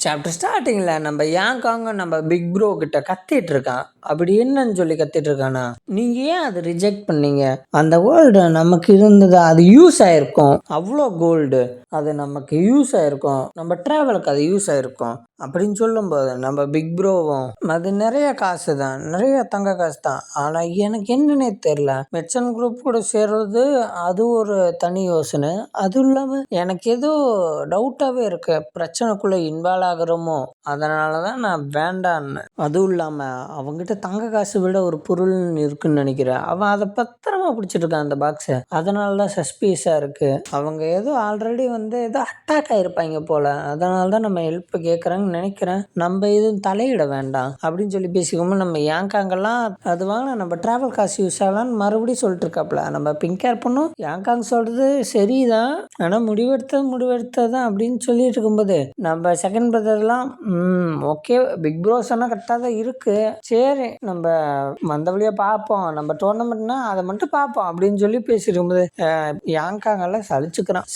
Chapter ஸ்டார்டிங்ல நம்ம யாங்காங்க நம்ம பிக் ப்ரோ கிட்ட கத்திட்டு இருக்கான். அப்படி என்னன்னு சொல்லி கத்திட்டு இருக்கானா, நீங்க ஏன் அதை ரிஜெக்ட் பண்ணீங்க? அந்த கோல்டு நமக்கு இருந்தது, அது யூஸ் ஆயிருக்கும். அவ்வளோ கோல்டு அது நமக்கு யூஸ் ஆயிருக்கும், நம்ம டிராவலுக்கு அது யூஸ் ஆயிருக்கும் அப்படின்னு சொல்லும்போது நம்ம பிக் ப்ரோவும் அது நிறைய காசு தான், நிறைய தங்க காசு தான். ஆனா எனக்கு என்னன்னே தெரியல, மெர்ச்சன்ட் குரூப் கூட சேர்றது அது ஒரு தனி யோசனை. அதுவும் இல்லாம எனக்கு ஏதோ டவுட்டாவே இருக்கு, பிரச்சனைக்குள்ள இன்வால்வ் ஆகுறோமோ, அதனாலதான் நான் வேண்டான்னு. அதுவும் இல்லாம அவங்ககிட்ட தங்க காசு விட ஒரு பொருள் இருக்குன்னு நினைக்கிறேன். அவன் அதை பத்திரமா பிடிச்சிட்டு இருக்கான் அந்த பாக்ஸை. அதனாலதான் சஸ்பீஸா இருக்கு. அவங்க ஏதோ ஆல்ரெடி ஏதோ அட்டாக் ஆயிருப்பாங்க போல, அதனாலதான் நம்ம ஹெல்ப் கேட்கறாங்கன்னு நினைக்கிறேன். நம்ம எதுவும் தலையிட வேண்டாம் அப்படின்னு சொல்லி பேசிக்கோமோ, நம்ம யாங்காங்கெல்லாம் அது வாங்க நம்ம டிராவல் காசு யூஸ் ஆகலான்னு மறுபடியும் சொல்லிட்டு இருக்காப்ல. நம்ம பிங்க் ஹேர் பொண்ணும் யாங்காங் சொல்றது சரிதான், ஆனா முடிவெடுத்ததான் அப்படின்னு சொல்லிட்டு இருக்கும்போது நம்ம செகண்ட் பிரதர்லாம் ஓகே பிக் ப்ரோ சொன்னா கரெக்டாக தான் இருக்கு, சரி நம்ம வந்த வழியா பார்ப்போம், நம்ம டோர்னமெண்ட்னா அதை மட்டும் பார்ப்போம் அப்படின்னு சொல்லி பேசிட்டு இருக்கும்போது யாங்காங்கெல்லாம் சலிச்சுக்கிறான்.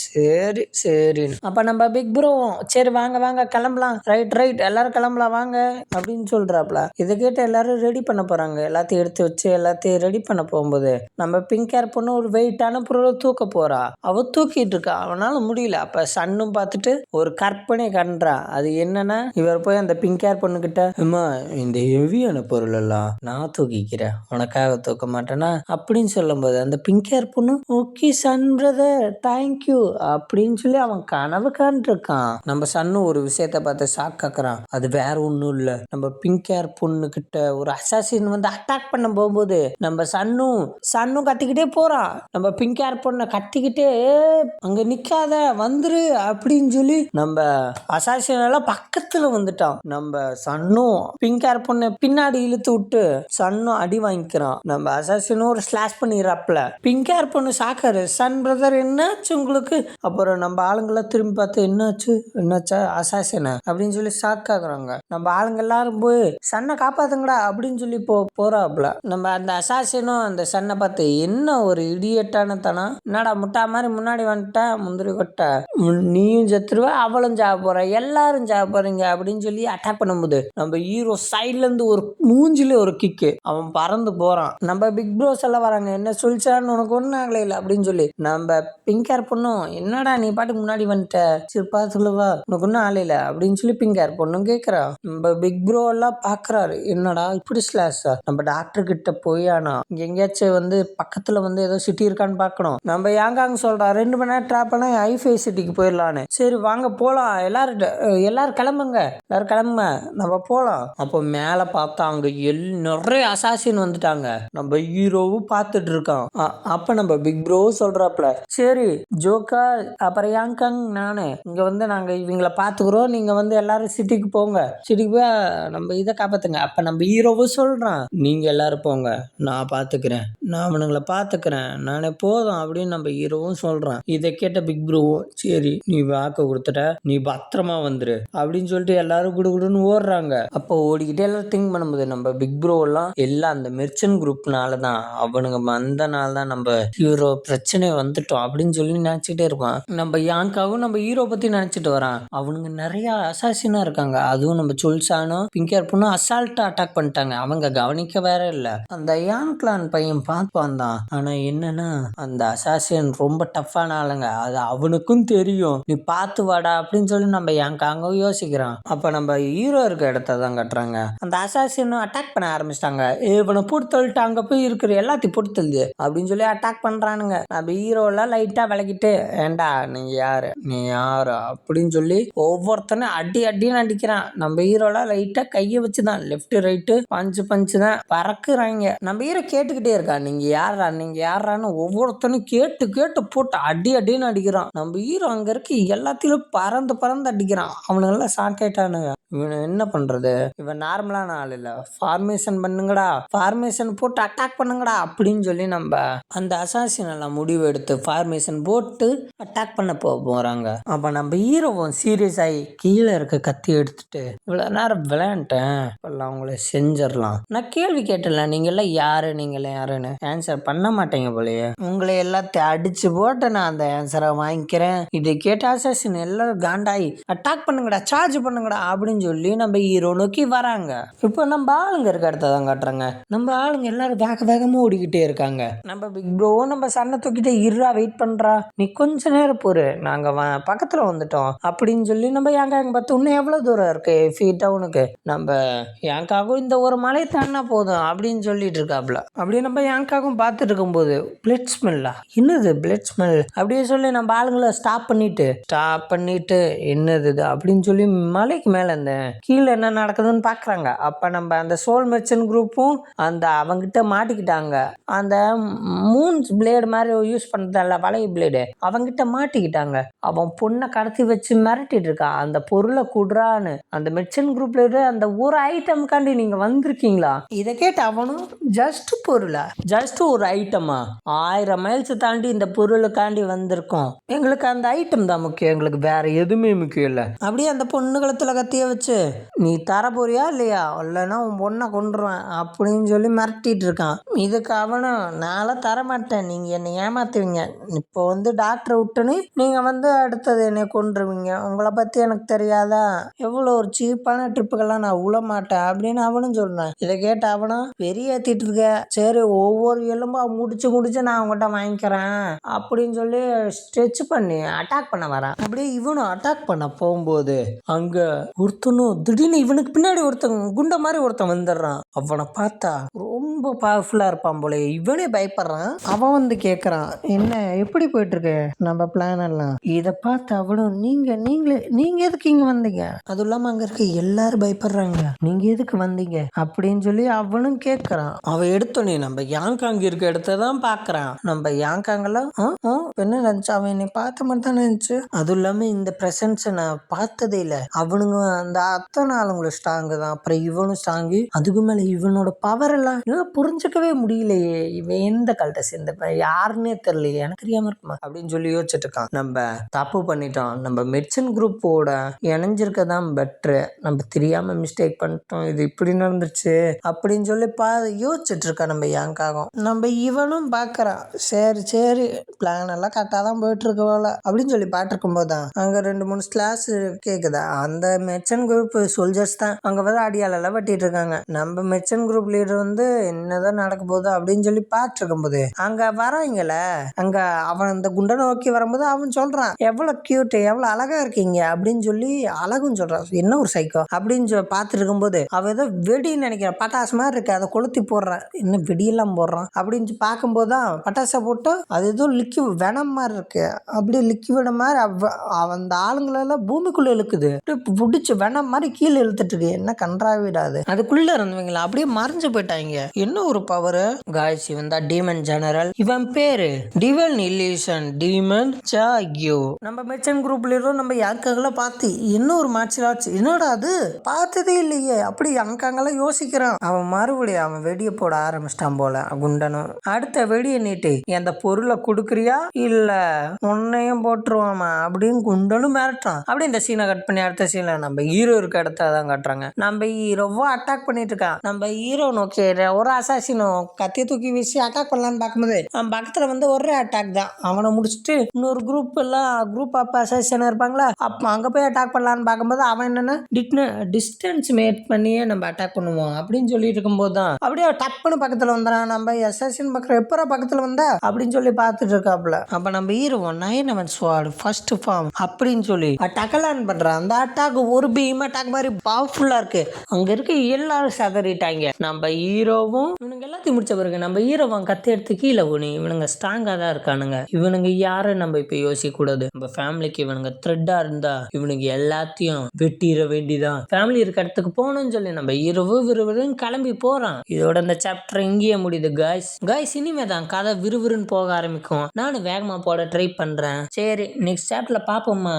சரின்னு அப்ப நம்ம பிக் ப்ரோ சரி வாங்க கிளம்பலாம், ரைட் எல்லாரும் கிளம்பலாம் வாங்க அப்படின்னு சொல்றாப்ல. இதை கேட்டு எல்லாரும் ரெடி பண்ண போறாங்க. எல்லாத்தையும் எடுத்து வச்சு எல்லாத்தையும் ரெடி பண்ண போகும்போது நம்ம பிங்க் ஹேர் பொண்ணு ஒரு வெயிட்டான பொருளை தூக்க போறா. அவ தூக்கிட்டு இருக்கா, அவனால முடியல. அப்ப சன்னும் பார்த்துட்டு ஒரு கற்பனை கன்றா. அது என்னன்னா, இவர் போய் அந்த பிங்க் ஹேர் பொண்ணு கிட்ட, அம்மா இந்த ஹெவியான பொருள் எல்லாம் நான் தூக்கிக்கிறேன், உனக்காக தூக்க மாட்டேனா அப்படின்னு சொல்லும் போது அந்த பிங்க் ஹேர் பொண்ணு ஓகே சன் பிரதர் தேங்க்யூ அப்படின்னு சொல்லி அவன் கனவு காண்டிருக்கான். நம்ம சன்னு ஒரு விஷயத்த பார்த்து ஷாக் ஆக்குறான். அது வேற ஒண்ணும் இல்ல, நம்ம பிங்க் ஹேர் பொண்ணு கிட்ட ஒரு அசாசின் அட்டாக் பண்ண போகும்போது நம்ம சன்னும் கத்திக்கிட்டே போறான். நம்ம பிங்க் ஹேர் பொண்ணை கத்திக்கிட்டே அங்க நிக்காத வந்துரு அப்படின்னு சொல்லி நம்ம அசாசின் எல்லாம் பக்கத்துல வந்துட்டான். நம்ம சன்னும் பிங்க் ஹேர் பொண்ணை பின்னாடி இழுத்து விட்டு சன்னும் அடி வாங்கிக்கிறான். நம்ம அசாசினும் ஒரு ஸ்லாஷ் பண்ணிடுறாப்ல. பிங்க் ஹேர் பொண்ணு சாக்காரு, சன் பிரதர் என்னாச்சு உங்களுக்கு? அப்புறம் நம்ம ஆளுங்கெல்லாம் திரும்பி பார்த்து என்னாச்சா அசாசின அப்படின்னு சொல்லி ஷாக் ஆகுறாங்க. நம்ம ஆளுங்க எல்லாரும் போய் சன்னை காப்பாத்துங்கடா அப்படின்னு சொல்லி போறாப்ல. நம்ம அந்த அசாசினும் அந்த சன்னை பார்த்து என்ன ஒரு இடியட்டான தனம், என்னடா முட்டா மாதிரி முன்னாடி வந்துட்டா முந்திரி கொட்ட, நீயும் செத்துருவ அவளும் சாக போற, எல்லாரும் சாக போறீங்க அப்படின்னு சொல்லி அட்டாக் பண்ணும்போது நம்ம ஹீரோ சைட்ல இருந்து ஒரு மூஞ்சில ஒரு கிக்கு, அவன் பறந்து போறான். நம்ம பிக் ப்ரோஸ் எல்லாம் வராங்க, என்ன சொல்லிச்சான்னு உனக்கு ஒன்னும் ஆகல இல்லை அப்படின்னு சொல்லி. நம்ம பிங்க் ஹேர் பொண்ணும் என்னடா நீ பாட்டுக்கு முன்னாடி வந்துட்ட, சரி பார்த்துலவா உனக்கு ஒன்னும் ஆகல அப்படின்னு சொல்லி பிங்க் ஹேர் பொண்ணும் கேட்கறா. நம்ம பிக் ப்ரோ எல்லாம் பாக்குறாரு, என்னடா இப்படி ஸ்லாஷா, நம்ம டாக்டர் கிட்ட போய் ஆனா இங்க எங்கேயாச்சும் பக்கத்துல ஏதோ சிட்டி இருக்கான்னு பார்க்கணும். நம்ம யாங்காங்க சொல்றா 2 மணி நேரம் ட்ராப் பண்ணா ஐஃபை சிட்டிக்கு போயிடலான்னு. சரி வாங்க போலாம், எல்லாரும் கிளம்புங்க, நம்ம போலாம். அப்போ மேல பார்த்தா அங்க நிறைய அசாசின் வந்துட்டாங்க. நம்ம ஹீரோவும் பார்த்துட்டு இருக்கான். அப்ப நம்ம பிக் ப்ரோ சொல்றாப்ல, சரி ஜோக்கா அப்புறம் யாங்காங் நானு இங்க நாங்க இவங்களை பாத்துக்கிறோம், நீங்க எல்லாரும் சிட்டிக்கு போங்க, சிட்டிக்கு போய் நம்ம இதை காப்பாத்துங்க. அப்ப நம்ம ஹீரோவும் சொல்றான், நீங்க எல்லாரும் போங்க, நான் பாத்துக்கிறேன், நான் அவனுங்களை பாத்துக்கிறேன், நானே போதும் அப்படின்னு நம்ம ஹீரோவும் சொல்றான். இதை கேட்ட பிக் ப்ரோவும் சரி நீ வாக்கு கொடுத்துட்ட, நீ பத்திரமா வந்துரு அப்படின்னு சொல்லிட்டு எல்லாரும் குடுகுடுன்னு ஓடுறாங்க. அப்போ ஓடிக்கிட்டே எல்லாரும் திங்க் பண்ணும்போது நம்ம பிக் ப்ரோ எல்லாம் அந்த மெர்ச்சன்ட் குரூப்னாலதான், அவனுங்க வந்தனால தான் நம்ம ஹீரோ பிரச்சனை வந்துட்டோம் அப்படின்னு சொல்லி நினைச்சிட்டே இருப்பான். நம்ம யாங்காவும் நம்ம ஹீரோ பத்தி நினைச்சிட்டு வரான். அவனுங்க நிறைய அசாசினா இருக்காங்க. அதுவும் நம்ம சொல்சானும் பிங்க் ஹேர் பொண்ணும் அசால்ட்டா அட்டாக் பண்ணிட்டாங்க. அவங்க கவனிக்க வேற இல்ல. அந்த யாங் கிளான் பையன் பார்ப்பான் தான், ஆனா என்னன்னா அந்த அசாசின் ரொம்ப டஃப்பான ஆளுங்க, அது அவனுக்கும் தெரியும், நீ பார்த்து வாடா அப்படின்னு சொல்லி நம்ம யாங்காங்க யோசிக்கிறான். அப்ப நம்ம ஹீரோ இருக்க இடத்த தான் கட்டுறாங்க. அந்த அசாசின் அட்டாக் பண்ண ஆரம்பிச்சிட்டாங்க. இவனை போட்டு தள்ளிட்டு அங்க போய் இருக்கிற எல்லாத்தையும் போட்டு தள்ளுது அப்படின்னு சொல்லி அட்டாக் பண்றானுங்க. நம்ம ஹீரோலாம் லைட்டா விளக்கிட்டு, ஏண்டா நீ யாரு அப்படின்னு சொல்லி ஒவ்வொருத்தனும் அடின்னு அடிக்கிறான். நம்ம ஹீரோலாம் லைட்டா கையை வச்சுதான் லெப்ட் ரைட்டு பஞ்சு தான் பறக்குறாங்க. நம்ம ஹீரோ கேட்டுக்கிட்டே இருக்கான், நீங்க யாரான்னு ஒவ்வொருத்தனும் கேட்டு போட்டு அடின்னு அடிக்கிறான். நம்ம ஹீரோ அங்க இருக்கு எல்லாத்திலும் பறந்து அடிக்கிறான். அவனுங்க எல்லாம் ஷாக் ஆயிட்டானுங்க. இவனை என்ன பண்றது, இவன் நார்மலான ஆள் இல்ல, ஃபார்மேஷன் பண்ணுங்கடா, ஃபார்மேஷன் போட்டு அட்டாக் பண்ணுங்கடா அப்படின்னு சொல்லி நம்ம அந்த அசாசின் எல்லாம் முடிவு எடுத்து ஃபார்மேஷன் போட்டு அட்டாக் பண்ண போறாங்க. அப்ப நம்ம ஹீரோவும் சீரியஸ் ஆகி கீழே இருக்க கத்தி எடுத்துட்டு இவ்வளவு நேரம் விளையாண்டேன், இப்பெல்லாம் உங்களை செஞ்சிடலாம். நான் கேள்வி கேட்டல, நீங்க எல்லாம் யாரு, நீங்க எல்லாம் யாருன்னு ஆன்சர் பண்ண மாட்டேங்க போலயே. உங்களை எல்லாத்தையும் அடிச்சு போட்டு நான் அந்த ஆன்சரை வாங்கிக்கிறேன். இதை கேட்ட அசாசின் எல்லாரும் காண்டாயி அட்டாக் பண்ணுங்கடா, சார்ஜ் பண்ணுங்கடா அப்படின்னு சொல்லி நம்ம ஹீரோ நோக்கி வராங்க. இப்போ நம்ம ஆளுங்க இருக்க இடத்த தான் காட்டுறாங்க. நம்ம ஆளுங்க எல்லாரும் வேக வேகமா ஓடிக்கிட்டே இருக்காங்க. நம்ம பிக் ப்ரோ நம்ம சண்டை தூக்கிட்டே இருறா, வெயிட் பண்றா, நீ கொஞ்ச நேரம் போரு, நாங்க பக்கத்துல வந்துட்டோம் அப்படின்னு சொல்லி நம்ம யாங்காங்க பார்த்து இன்னும் எவ்வளவு தூரம் இருக்கு டவுனுக்கு, நம்ம யாங்காகவும் இந்த ஒரு மலை தாண்டா போதும் அப்படின்னு சொல்லிட்டு இருக்காப்ல. அப்படியே நம்ம யாங்காகவும் பார்த்துட்டு இருக்கும்போது பிளட் ஸ்மெல்லா, என்னது பிளட் ஸ்மெல் அப்படியே சொல்லி நம்ம ஆளுங்களை ஸ்டாப் பண்ணிட்டு என்னது அப்படின்னு சொல்லி மலைக்கு மேல இந்த கீழே என்ன நடக்குதுன்னு பாக்குறாங்க. அப்ப நம்ம அந்த சோல் மெர்ச்சன்ட் குரூப்பும் அந்த அவங்கிட்ட மாட்டிக்கிட்டாங்க. அந்த மூன் பிளேடு மாதிரி யூஸ் பண்றதல்ல வளைய பிளேடு, அவங்கிட்ட மாட்டிக்கிட்டாங்க. அவன் பொண்ணை கடத்தி வச்சு மிரட்டிட்டு இருக்கான், அந்த பொருளை குடுறான்னு. அந்த மெர்ச்சன்ட் குரூப்ல அந்த ஒரு ஐட்டம்காண்டி நீங்க வந்திருக்கீங்களா? இதை கேட்டு அவனும் ஜஸ்ட் பொருளா, ஜஸ்ட் ஒரு ஐட்டமா, 1000 மைல்ஸ் தாண்டி இந்த பொருளுக்காண்டி வந்திருக்கோம், எங்களுக்கு அந்த ஐட்டம் தான் முக்கியம், எங்களுக்கு வேற எதுவுமே முக்கியம் இல்லை. அப்படியே அந்த பொண்ணு கழுத்துல கத்திய வச்சு நீ தர போறியா இல்லையா, இல்லைன்னா உன் பொண்ணை கொண்டுருவேன் அப்படின்னு சொல்லி மிரட்டிட்டு இருக்கான். இதுக்கு அவனும் நாளை தரமாட்டேன், நீங்க என்னை ஏமாத்துவீங்க, இப்போ டாக்டரை விட்டுன்னு நீங்க அடுத்தது என்னை கொண்டுருவீங்க, உங்களை பத்தி எனக்கு தெரியாதா, எவ்வளோ ஒரு சீப்பான ட்ரிப்புக்கெல்லாம் நான் உள்ள மாட்டேன் அப்படின்னு அவனும் சொல்றான். இதை கேட்ட அவனும் வெறியேத்திட்டு இருக்க, சரி ஒவ்வொரு எலும்பா முடிச்சு நான் அவங்ககிட்ட வாங்கிக்கிறேன் அப்படின்னு சொல்லி ஸ்ட்ரெச் பண்ணி அட்டாக் பண்ண வரான். அப்படியே இவனும் அட்டாக் பண்ண போகும்போது அங்க ஒருத்தனும் திடீர்னு இவனுக்கு பின்னாடி ஒருத்தன் குண்ட மாதிரி ஒருத்தன் வந்துடுறான். அவனை பார்த்தா ரொம்ப பவர்ஃபுல்லா இருப்பான் போல, இவனே பயப்படுறான். அவன் கேட்கறான், என்ன எப்படி போயிட்டு இருக்கு நம்ம பிளான் எல்லாம். இதை பார்த்து அவனும் நீங்க எதுக்கு இங்க வந்தீங்க, அதுவும் இல்லாம அங்க இருக்க எல்லாரும் பயப்படுறாங்க, நீங்க எதுக்கு வந்தீங்க அப்படின்னு சொல்லி அவனும் கேட்கறான். அவன் எடுத்தோடனே நம்ம யாங்காங் இருக்க இடத்தான் பாக்குறான். நம்ம யாங்காங்கெல்லாம் என்ன நினைச்சு, அவன் என்னை பார்த்த மாதிரி தான் நினைச்சு, அதுவும் இல்லாம இந்த பிரசன்ஸை நான் பார்த்ததே இல்லை. அவனுங்க அந்த அத்தனை ஆளுங்களும் ஸ்ட்ராங்கு தான், அப்புறம் இவனும் ஸ்ட்ராங்கு, அதுக்கு மேல இவனோட பவர் எல்லாம் புரிஞ்சுக்கவே முடியலையே, இவன் எந்த கல்ட்ட சேர்ந்த யாருன்னே தெரியலையே, எனக்கு தெரியாம இருக்குமா அப்படின்னு சொல்லி யோசிச்சுட்டு இருக்கான். நம்ம தப்பு பண்ணிட்டோம், நம்ம மெர்ச்சன்ட் குரூப்போட இணைஞ்சிருக்கதான் பெட்ரு, நம்ம தெரியாம மிஸ்டேக் பண்ணிட்டோம், இது இப்படி நடந்துருச்சு அப்படின்னு சொல்லி யோசிச்சுட்டு இருக்கான். நம்ம யாங்காகும் நம்ம இவனும் பாக்குறான், சரி பிளான் எல்லாம் கரெக்டாக தான் போயிட்டு இருக்கு போல அப்படின்னு சொல்லி பாட்டுருக்கும் போதுதான் அங்க 2-3 கிளாஸ் கேக்குதா. அந்த மெர்ச்சன்ட் குரூப் சோல்ஜர்ஸ் தான் அங்க அடியாலெல்லாம் வெட்டிட்டு இருக்காங்க. நம்ம மெர்ச்சன்ட் குரூப் லீடர் என்னதான் நடக்க போகுது அப்படின்னு சொல்லி பாட்டு இருக்கும் போது அங்க வராங்கல, அங்க அவன் இந்த குண்டை நோக்கி வரும்போது அவன் சொல்றான், எவ்வளவு கியூட், எவ்வளவு அழகா இருக்கீங்க அப்படின்னு சொல்லி அழகும் சொல்றான். என்ன ஒரு சைக்கோ அப்படின்னு பார்த்துட்டு இருக்கும்போது அவ ஏதோ வெடின்னு நினைக்கிறான், பட்டாசு மாதிரி இருக்கு, அதை கொளுத்தி போடுறான். இன்னும் வெடியெல்லாம் போடுறான் அப்படின்னு பார்க்கும்போதுதான் பட்டாசை போட்டு அது ஏதோ லிக்விட் வெனம் மாதிரி இருக்கு, அப்படியே லிக்விட் மாதிரி அந்த ஆளுங்களெல்லாம் பூமிக்குள்ள இழுக்குது, புடிச்சு வெனம் மாதிரி கீழே இழுத்துட்டு இருக்கு. என்ன கன்றாவிடாது, அதுக்குள்ள இருந்தவங்களா அப்படியே மறைஞ்சு போயிட்டாங்க. என்ன ஒரு பவர் காய்ஸ். இவன் தான் டீமன் ஜெனரல், இவன் பேரு டிவன் இல்லியூஷன் டீமன் ஜாக்யூ. நம்ம மெர்ச்சன்ட் குரூப்ல இருக்கோம். நம்ம யாருக்காகலாம் பார்த்து என்ன ஒரு மார்ஷியல் ஆர்ட்ஸ், என்னடா அது பார்த்ததே இல்லையே அப்படி அங்கெல்லாம் யோசிக்கிறான். அவன் மறுபடியும் அவன் வெடியை போட ஆரம்பிச்சிட்டான் போல குண்டனும். அடுத்த வெடியை நீட்டு அந்த பொருளை கொடுக்குறியா இல்ல உன்னையும் போட்டுருவாமா அப்படின்னு குண்டனும் மிரட்டான். அப்படி இந்த சீனை கட் பண்ணி அடுத்த சீன்ல நம்ம ஹீரோ இருக்க இடத்த தான் காட்டுறாங்க. நம்ம ஹீரோவோ அட்டாக் பண்ணிட்டு இருக்கான். நம்ம ஹீரோ நோக்கி ஒரு அசாசினோ கத்திய தூக்கி வீசி அட்டாக் பண்ணலான்னு பார்க்கும்போது அவன் பக்கத்துல ஒரே அட்டாக் தான், அவனை முடிச்சுட்டு இன்னொரு குரூப் ஆஃப் அசாசினா இருப்பாங்களா, அப்ப அங்க போய் அட்டாக் பண்ணலான்னு பார்க்கும்போது அவன் என்னன்னா டிஸ்டன்ஸ் மேட் பண்ணியே நம்ம அட்டாக் பண்ணுவோம் அப்படின்னு சொல்லிட்டு இருக்கும்போது தான் அப்படியே டப்புன்னு பக்கத்துல வந்தான். நம்ம அசாசின் எப்பரா பக்கத்துல வந்தா அப்படின்னு சொல்லி பார்த்துட்டு இருக்காப்புல. அப்ப நம்ம ஹீரோ 9 ஸ்வாட் ஃபர்ஸ்ட் ஃபார்ம் அப்படின்னு சொல்லி அட்டாக்லான் பண்றான். அந்த அட்டாக் ஒரு பீம் அட்டாக் மாதிரி பவர்ஃபுல்லா இருக்கு. அங்க இருக்க எல்லாரும் சதறிட்டாங்க. நம்ம ஹீரோவும் இவனுங்க எல்லாத்தையும் முடிச்ச பிறகு நம்ம ஹீரோவும் கத்தி எடுத்து கீழே ஊனி, இவனுங்க ஸ்ட்ராங்கா தான் இருக்கானுங்க, இவனுங்க யாரு நம்ம இப்ப யோசிக்க கூடாது, நம்ம ஃபேமிலிக்கு இவனுங்க த்ரெட்டா இருந்தா இவனுக்கு எல்லாத்தையும் வெட்டிட வேண்டிதான், ஃபேமிலி இருக்க இடத்துக்கு போகணும்னு சொல்லி நம்ம ஹீரோவும் விறுவிறுன்னு கிளம்பி போறான். இதோட இந்த சாப்டர் இங்கேயே முடியுது காய்ஸ். இனிமே தான் கதை விறுவிறுன்னு போக ஆரம்பிக்கும். நானும் வேகமா போட ட்ரை பண்றேன். சரி நெக்ஸ்ட் சாப்டர்ல பாப்போம்மா.